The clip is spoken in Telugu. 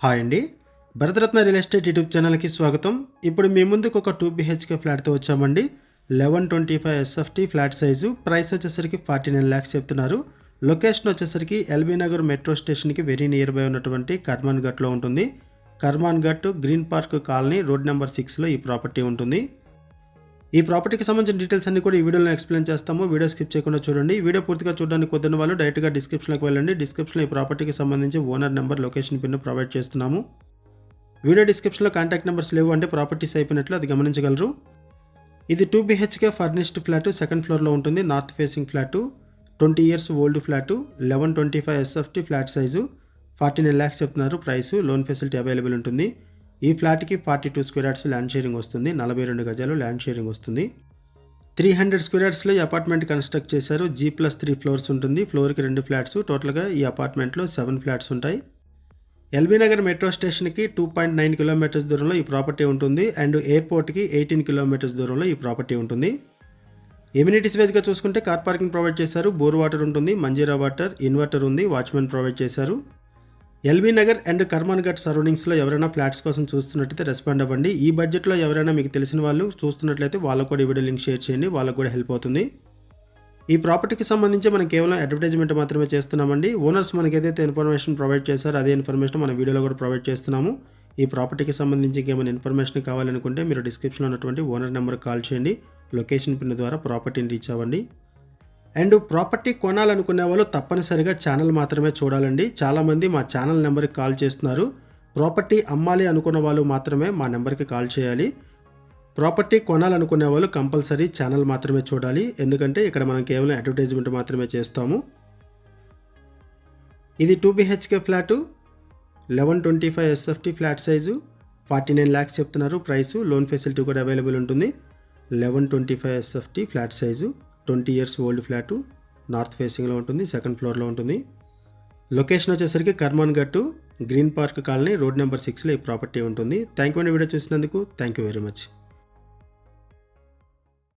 హాయ్ అండి. భరతరత్న రియల్ ఎస్టేట్ యూట్యూబ్ ఛానల్‌కి స్వాగతం. ఇప్పుడు మీ ముందుకు ఒక 2 బీహెచ్‌కే ఫ్లాట్‌తో వచ్చామండి. 1125 ఎస్ఎఫ్టీ ఫ్లాట్ సైజు. ప్రైస్ వచ్చేసరికి 49 లాక్స్ చెప్తున్నారు. లొకేషన్ వచ్చేసరికి ఎల్బీ నగర్ మెట్రో స్టేషన్‌కి వెరీ నియర్ బై ఉన్నటువంటి కర్మాన్ ఘాట్లో ఉంటుంది. Karman Ghat green park colony road number 6లో ఈ ప్రాపర్టీ ఉంటుంది. ఈ ప్రాపర్టీకి సంబంధించిన డీటెయిల్స్ అన్ని కూడా ఈ వీడియోలో ఎక్స్ప్లెయిన్ చేస్తాము. వీడియో స్కిప్ చేయకుండా చూడండి. వీడియో పూర్తిగా చూడడానికి కుదరని వాళ్ళు డైరెక్ట్గా డిస్క్రిప్షన్లోకి వెళ్ళండి. డిస్క్రిప్షన్లో ఈ ప్రాపర్టీకి సంబంధించి owner number, location pin provide చేస్తున్నాము. వీడియో డిస్క్రిప్షన్లో కాంటాక్ట్ నెంబర్స్ లేవు అంటే ప్రాపర్టీస్ అయిపోయినట్లు అది గమనించగలరు. ఇది 2 బీహెచ్కే ఫర్నిష్డ్ ఫ్లాట్, సెకండ్ ఫ్లోర్లో ఉంటుంది. North facing flat, 20 years old flat, 1125 SFT flat size. 49 lakhs చెప్తున్నారు ప్రైస్. లోన్ ఫెసిలిటీ అవైలబుల్ ఉంటుంది. ఈ ఫ్లాట్కి 42 స్క్వేర్ యార్డ్స్ ల్యాండ్ షేరింగ్ వస్తుంది. 42 గజాలు ల్యాండ్ షేరింగ్ వస్తుంది. 300 స్క్వేర్ యార్డ్స్లో ఈ అపార్ట్మెంట్ కన్స్ట్రక్ట్ చేశారు. G+3 ఫ్లోర్స్ ఉంటుంది. ఫ్లోర్కి 2 ఫ్లాట్స్. టోటల్గా ఈ అపార్ట్మెంట్లో 7 ఫ్లాట్స్ ఉంటాయి. ఎల్బీ నగర్ మెట్రో స్టేషన్కి 2.9 కిలోమీటర్స్ దూరంలో ఈ ప్రాపర్టీ ఉంటుంది. అండ్ ఎయిర్పోర్ట్కి 18 కిలోమీటర్స్ దూరంలో ఈ ప్రాపర్టీ ఉంటుంది. ఎమ్యూనిటీస్ వైజ్గా చూసుకుంటే కార్ పార్కింగ్ ప్రొవైడ్ చేశారు. బోర్ వాటర్ ఉంటుంది, మంజీరా వాటర్, ఇన్వర్టర్ ఉంది, వాచ్మెన్ ప్రొవైడ్ చేశారు. ఎల్బీ నగర్ అండ్ కర్మాన్ ఘాట్ సరౌండింగ్స్లో ఎవరైనా ఫ్లాట్స్ కోసం చూస్తున్నట్టయితే రెస్పాండ్ అవ్వండి. ఈ బడ్జెట్లో ఎవరైనా మీకు తెలిసిన వాళ్ళు చూస్తున్నట్లయితే వాళ్ళకు కూడా ఈ వీడియో లింక్ షేర్ చేయండి. వాళ్ళకు కూడా హెల్ప్ అవుతుంది. ఈ ప్రాపర్టీకి సంబంధించి మనం కేవలం అడ్వర్టైజ్మెంట్ మాత్రమే చేస్తున్నామండి. ఓనర్స్ మనకి ఏదైతే ఇన్ఫర్మేషన్ ప్రొవైడ్ చేశారో అదే ఇన్ఫర్మేషన్ మన వీడియోలో కూడా ప్రొవైడ్ చేస్తున్నాము. ఈ ప్రాపర్టీకి సంబంధించి ఏమైనా ఇన్ఫర్మేషన్ కావాలనుకుంటే మీరు డిస్క్రిప్షన్లో ఉన్నటువంటి ఓనర్ నెంబర్కి కాల్ చేయండి. లొకేషన్ పిన్ ద్వారా ప్రాపర్టీని రీచ్ అవ్వండి. అండ్ ప్రాపర్టీ కొనాలనుకునే వాళ్ళు తప్పనిసరిగా ఛానల్ మాత్రమే చూడాలండి. చాలామంది మా ఛానల్ నెంబర్కి కాల్ చేస్తున్నారు. ప్రాపర్టీ అమ్మాలి అనుకున్న వాళ్ళు మాత్రమే మా నెంబర్కి కాల్ చేయాలి. ప్రాపర్టీ కొనాలనుకునే వాళ్ళు కంపల్సరీ ఛానల్ మాత్రమే చూడాలి. ఎందుకంటే ఇక్కడ మనం కేవలం అడ్వర్టైజ్మెంట్ మాత్రమే చేస్తాము. ఇది 2 BHK flat, 1125 SFT flat size. 49 lakhs చెప్తున్నారు ప్రైస్. లోన్ ఫెసిలిటీ కూడా అవైలబుల్ ఉంటుంది. 1125 SFT flat size, 20 years old flat, north ఫేసింగ్లో ఉంటుంది, సెకండ్ ఫ్లోర్లో ఉంటుంది. లొకేషన్ వచ్చేసరికి Karman Ghat green park colony road number 6లో ఈ ప్రాపర్టీ ఉంటుంది. థ్యాంక్ యూ అండి వీడియో చూసినందుకు. Thank you very much.